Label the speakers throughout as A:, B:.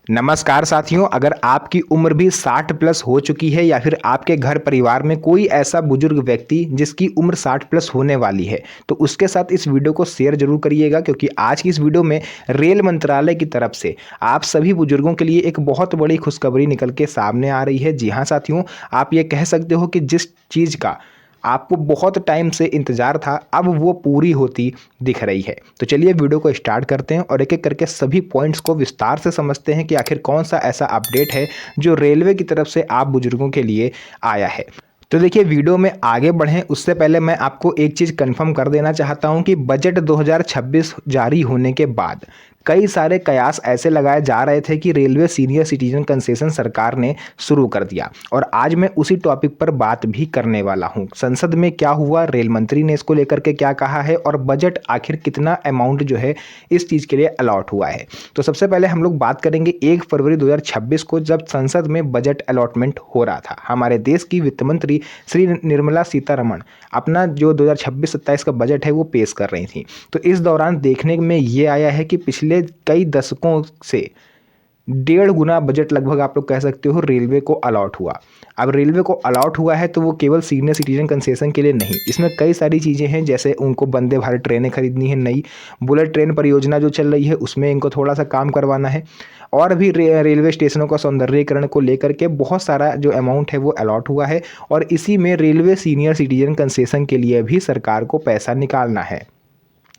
A: नमस्कार साथियों, अगर आपकी उम्र भी 60 प्लस हो चुकी है या फिर आपके घर परिवार में कोई ऐसा बुजुर्ग व्यक्ति जिसकी उम्र 60 प्लस होने वाली है, तो उसके साथ इस वीडियो को शेयर जरूर करिएगा क्योंकि आज की इस वीडियो में रेल मंत्रालय की तरफ से आप सभी बुजुर्गों के लिए एक बहुत बड़ी खुशखबरी निकल के सामने आ रही है। जी हाँ साथियों, आप ये कह सकते हो कि जिस चीज़ का आपको बहुत टाइम से इंतजार था, अब वो पूरी होती दिख रही है। तो चलिए वीडियो को स्टार्ट करते हैं और एक एक करके सभी पॉइंट्स को विस्तार से समझते हैं कि आखिर कौन सा ऐसा अपडेट है जो रेलवे की तरफ से आप बुजुर्गों के लिए आया है। तो देखिए, वीडियो में आगे बढ़ें उससे पहले मैं आपको एक चीज़ कंफर्म कर देना चाहता हूं कि बजट 2026 जारी होने के बाद कई सारे कयास ऐसे लगाए जा रहे थे कि रेलवे सीनियर सिटीजन कंसेशन सरकार ने शुरू कर दिया और आज मैं उसी टॉपिक पर बात भी करने वाला हूं। संसद में क्या हुआ, रेल मंत्री ने इसको लेकर के क्या कहा है और बजट आखिर कितना अमाउंट जो है इस चीज़ के लिए अलॉट हुआ है। तो सबसे पहले हम लोग बात करेंगे 1 फरवरी 2026 को, जब संसद में बजट अलॉटमेंट हो रहा था। हमारे देश की वित्त मंत्री श्री निर्मला सीतारमण अपना जो 2026-27 का बजट है वो पेश कर रही थी। तो इस दौरान देखने में ये आया है कि पिछले कई दशकों से 1.5 गुना बजट लगभग आप लोग कह सकते हो रेलवे को अलॉट हुआ। अब रेलवे को अलॉट हुआ है तो वो केवल सीनियर सिटीजन कंसेशन के लिए नहीं, इसमें कई सारी चीज़ें हैं, जैसे उनको वंदे भारत ट्रेनें खरीदनी है, नई बुलेट ट्रेन परियोजना जो चल रही है उसमें इनको थोड़ा सा काम करवाना है, और भी रेलवे स्टेशनों का सौंदर्यीकरण को लेकर के बहुत सारा जो अमाउंट है वो अलॉट हुआ है। और इसी में रेलवे सीनियर सिटीजन कंसेशन के लिए भी सरकार को पैसा निकालना है।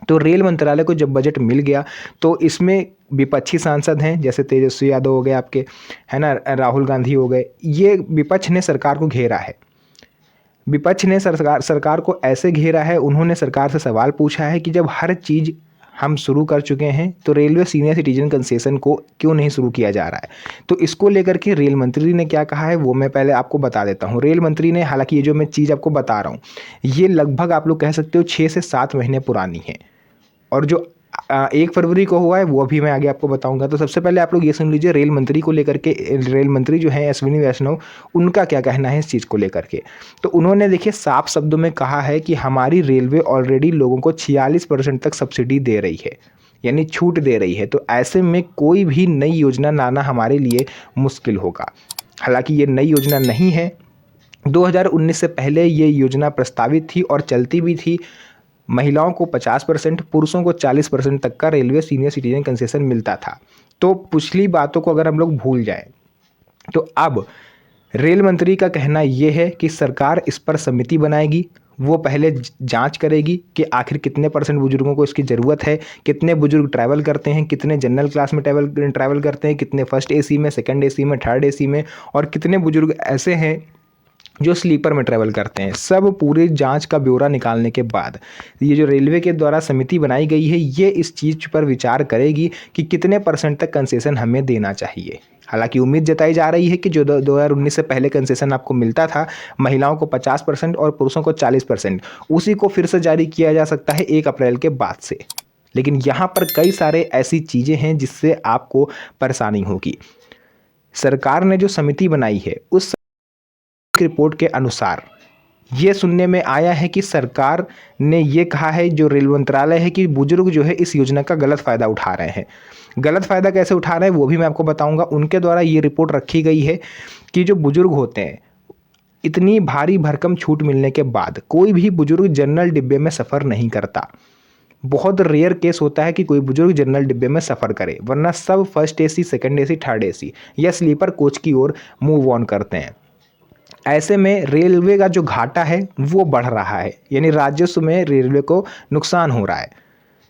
A: तो रेल मंत्रालय को जब बजट मिल गया तो इसमें विपक्षी सांसद हैं, जैसे तेजस्वी यादव हो गए आपके, है ना, राहुल गांधी हो गए, ये विपक्ष ने सरकार को घेरा है। विपक्ष ने सरकार को ऐसे घेरा है, उन्होंने सरकार से सवाल पूछा है कि जब हर चीज़ हम शुरू कर चुके हैं तो रेलवे सीनियर सिटीजन कंसेशन को क्यों नहीं शुरू किया जा रहा है। तो इसको लेकर के रेल मंत्री ने क्या कहा है वो मैं पहले आपको बता देता हूँ। रेल मंत्री ने, हालांकि ये जो मैं चीज़ आपको बता रहा हूँ ये लगभग आप लोग कह सकते हो 6 से 7 महीने पुरानी है, और जो 1 फरवरी को हुआ है वो भी मैं आगे आपको बताऊंगा। तो सबसे पहले आप लोग ये सुन लीजिए रेल मंत्री को लेकर के, रेल मंत्री जो हैं अश्विनी वैष्णव, उनका क्या कहना है इस चीज़ को लेकर के। तो उन्होंने देखिए साफ शब्दों में कहा है कि हमारी रेलवे ऑलरेडी लोगों को 46% तक सब्सिडी दे रही है, यानी छूट दे रही है। तो ऐसे में कोई भी नई योजना लाना हमारे लिए मुश्किल होगा। हालांकि ये नई योजना नहीं है, 2019 से पहले ये योजना प्रस्तावित थी और चलती भी थी। महिलाओं को 50%, पुरुषों को 40% तक का रेलवे सीनियर सिटीजन कंसेशन मिलता था। तो पिछली बातों को अगर हम लोग भूल जाएं तो अब रेल मंत्री का कहना यह है कि सरकार इस पर समिति बनाएगी, वो पहले जांच करेगी कि आखिर कितने % बुजुर्गों को इसकी ज़रूरत है, कितने बुजुर्ग ट्रैवल करते हैं, कितने जनरल क्लास में ट्रैवल करते हैं, कितने फर्स्ट एसी में, सेकंड एसी में, थर्ड एसी में, और कितने बुजुर्ग ऐसे हैं जो स्लीपर में ट्रैवल करते हैं। सब पूरी जांच का ब्यौरा निकालने के बाद ये जो रेलवे के द्वारा समिति बनाई गई है ये इस चीज़ पर विचार करेगी कि कितने % तक कंसेशन हमें देना चाहिए। हालांकि उम्मीद जताई जा रही है कि जो 2019 से पहले कंसेशन आपको मिलता था, महिलाओं को 50% और पुरुषों को 40%, उसी को फिर से जारी किया जा सकता है 1 अप्रैल के बाद से। लेकिन यहाँ पर कई सारे ऐसी चीज़ें हैं जिससे आपको परेशानी होगी। सरकार ने जो समिति बनाई है उस रिपोर्ट के अनुसार ये सुनने में आया है कि सरकार ने ये कहा है, जो रेल मंत्रालय है, कि बुजुर्ग जो है इस योजना का गलत फ़ायदा उठा रहे हैं। गलत फ़ायदा कैसे उठा रहे हैं वो भी मैं आपको बताऊंगा। उनके द्वारा ये रिपोर्ट रखी गई है कि जो बुजुर्ग होते हैं, इतनी भारी भरकम छूट मिलने के बाद कोई भी बुजुर्ग जनरल डिब्बे में सफ़र नहीं करता। बहुत रेयर केस होता है कि कोई बुजुर्ग जनरल डिब्बे में सफ़र करे, वरना सब first AC, second AC, third AC या स्लीपर कोच की ओर मूव ऑन करते हैं। ऐसे में रेलवे का जो घाटा है वो बढ़ रहा है, यानी राजस्व में रेलवे को नुकसान हो रहा है।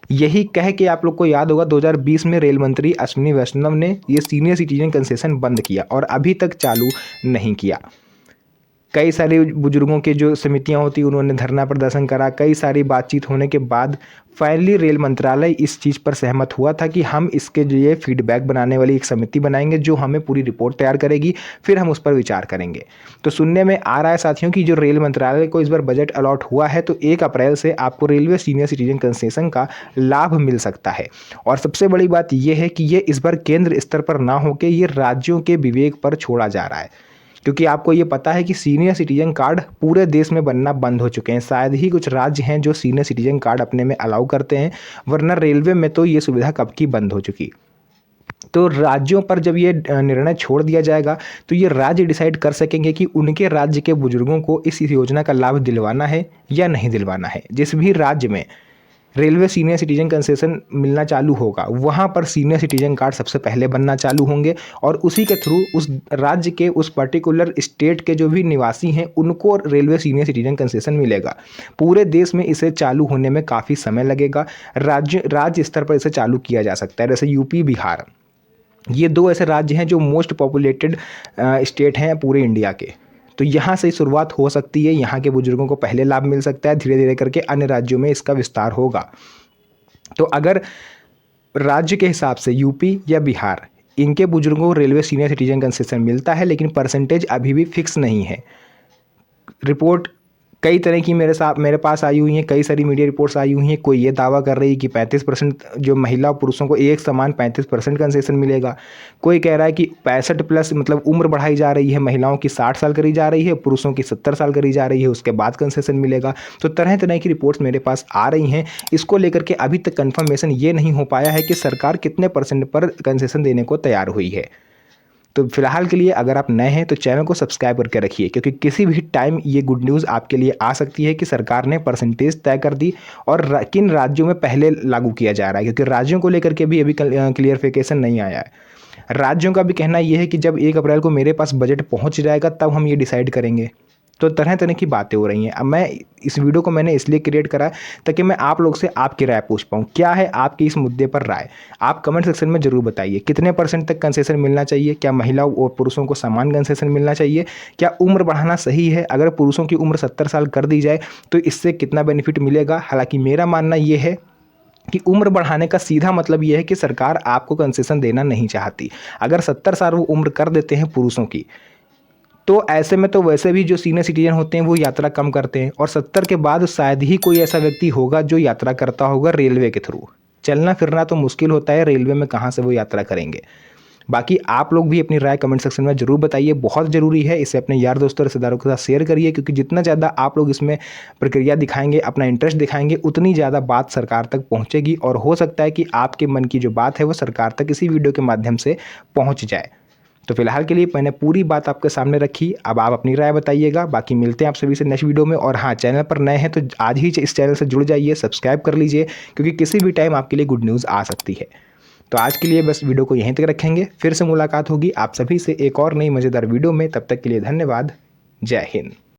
A: यही कह के आप लोग को याद होगा 2020 में रेल मंत्री अश्विनी वैष्णव ने ये सीनियर सिटीजन कंसेशन बंद किया और अभी तक चालू नहीं किया। कई सारे बुजुर्गों के जो समितियां होती उन्होंने धरना प्रदर्शन करा, कई सारी बातचीत होने के बाद फाइनली रेल मंत्रालय इस चीज़ पर सहमत हुआ था कि हम इसके लिए फीडबैक बनाने वाली एक समिति बनाएंगे जो हमें पूरी रिपोर्ट तैयार करेगी, फिर हम उस पर विचार करेंगे। तो सुनने में आ रहा है साथियों कि जो रेल मंत्रालय को इस बार बजट अलॉट हुआ है तो 1 अप्रैल से आपको रेलवे सीनियर सिटीजन कंसेशन का लाभ मिल सकता है। और सबसे बड़ी बात यह है कि ये इस बार केंद्र स्तर पर ना होकर ये राज्यों के विवेक पर छोड़ा जा रहा है, क्योंकि आपको ये पता है कि सीनियर सिटीजन कार्ड पूरे देश में बनना बंद हो चुके हैं। शायद ही कुछ राज्य हैं जो सीनियर सिटीजन कार्ड अपने में अलाउ करते हैं, वरना रेलवे में तो ये सुविधा कब की बंद हो चुकी। तो राज्यों पर जब ये निर्णय छोड़ दिया जाएगा तो ये राज्य डिसाइड कर सकेंगे कि उनके राज्य के बुजुर्गों को इस योजना का लाभ दिलवाना है या नहीं दिलवाना है। जिस भी राज्य में रेलवे सीनियर सिटीजन कंसेशन मिलना चालू होगा वहाँ पर सीनियर सिटीजन कार्ड सबसे पहले बनना चालू होंगे और उसी के थ्रू उस राज्य के उस पर्टिकुलर स्टेट के जो भी निवासी हैं उनको रेलवे सीनियर सिटीजन कंसेशन मिलेगा। पूरे देश में इसे चालू होने में काफ़ी समय लगेगा। राज्य स्तर पर इसे चालू किया जा सकता है, जैसे यूपी, बिहार, ये दो ऐसे राज्य हैं जो मोस्ट पॉपुलेटेड स्टेट हैं पूरे इंडिया के। तो यहाँ से शुरुआत हो सकती है, यहाँ के बुजुर्गों को पहले लाभ मिल सकता है, धीरे धीरे करके अन्य राज्यों में इसका विस्तार होगा। तो अगर राज्य के हिसाब से यूपी या बिहार, इनके बुजुर्गों को रेलवे सीनियर सिटीजन कंसेशन मिलता है, लेकिन परसेंटेज अभी भी फिक्स नहीं है। रिपोर्ट कई तरह की मेरे पास आई हुई हैं, कई सारी मीडिया रिपोर्ट्स आई हुई हैं। कोई ये दावा कर रही है कि 35% जो महिला और पुरुषों को एक समान 35% कंसेशन मिलेगा। कोई कह रहा है कि 65 प्लस मतलब उम्र बढ़ाई जा रही है, महिलाओं की 60 साल करी जा रही है, पुरुषों की 70 साल करी जा रही है, उसके बाद कंसेशन मिलेगा। तो तरह तरह की रिपोर्ट्स मेरे पास आ रही हैं। इसको लेकर के अभी तक कन्फर्मेशन ये नहीं हो पाया है कि सरकार कितने % पर कंसेशन देने को तैयार हुई है। तो फिलहाल के लिए अगर आप नए हैं तो चैनल को सब्सक्राइब करके रखिए, क्योंकि किसी भी टाइम ये गुड न्यूज़ आपके लिए आ सकती है कि सरकार ने परसेंटेज तय कर दी और किन राज्यों में पहले लागू किया जा रहा है, क्योंकि राज्यों को लेकर के भी अभी क्लियरफिकेशन नहीं आया है। राज्यों का भी कहना ये है कि जब 1 अप्रैल को मेरे पास बजट पहुँच जाएगा तब हम ये डिसाइड करेंगे। तो तरह तरह की बातें हो रही हैं। अब मैं इस वीडियो को मैंने इसलिए क्रिएट करा ताकि मैं आप लोग से आपकी राय पूछ पाऊँ। क्या है आपकी इस मुद्दे पर राय? आप कमेंट सेक्शन में ज़रूर बताइए। कितने % तक कंसेशन मिलना चाहिए? क्या महिलाओं और पुरुषों को समान कंसेशन मिलना चाहिए? क्या उम्र बढ़ाना सही है? अगर पुरुषों की उम्र 70 साल कर दी जाए तो इससे कितना बेनिफिट मिलेगा? हालांकि मेरा मानना ये है कि उम्र बढ़ाने का सीधा मतलब ये है कि सरकार आपको कंसेशन देना नहीं चाहती। अगर 70 साल वो उम्र कर देते हैं पुरुषों की, तो ऐसे में तो वैसे भी जो सीनियर सिटीजन होते हैं वो यात्रा कम करते हैं, और 70 के बाद शायद ही कोई ऐसा व्यक्ति होगा जो यात्रा करता होगा रेलवे के थ्रू। चलना फिरना तो मुश्किल होता है, रेलवे में कहाँ से वो यात्रा करेंगे। बाकी आप लोग भी अपनी राय कमेंट सेक्शन में ज़रूर बताइए, बहुत ज़रूरी है। इसे अपने यार दोस्तों और रिश्तेदारों के साथ शेयर करिए, क्योंकि जितना ज़्यादा आप लोग इसमें प्रक्रिया दिखाएंगे, अपना इंटरेस्ट दिखाएंगे, उतनी ज़्यादा बात सरकार तक पहुँचेगी और हो सकता है कि आपके मन की जो बात है वो सरकार तक इसी वीडियो के माध्यम से पहुँच जाए। तो फिलहाल के लिए मैंने पूरी बात आपके सामने रखी। अब आप अपनी राय बताइएगा। बाकी मिलते हैं आप सभी से नेक्स्ट वीडियो में। और हाँ, चैनल पर नए हैं तो आज ही इस चैनल से जुड़ जाइए, सब्सक्राइब कर लीजिए, क्योंकि किसी भी टाइम आपके लिए गुड न्यूज़ आ सकती है। तो आज के लिए बस वीडियो को यहीं तक रखेंगे। फिर से मुलाकात होगी आप सभी से एक और नई मज़ेदार वीडियो में। तब तक के लिए धन्यवाद। जय हिंद।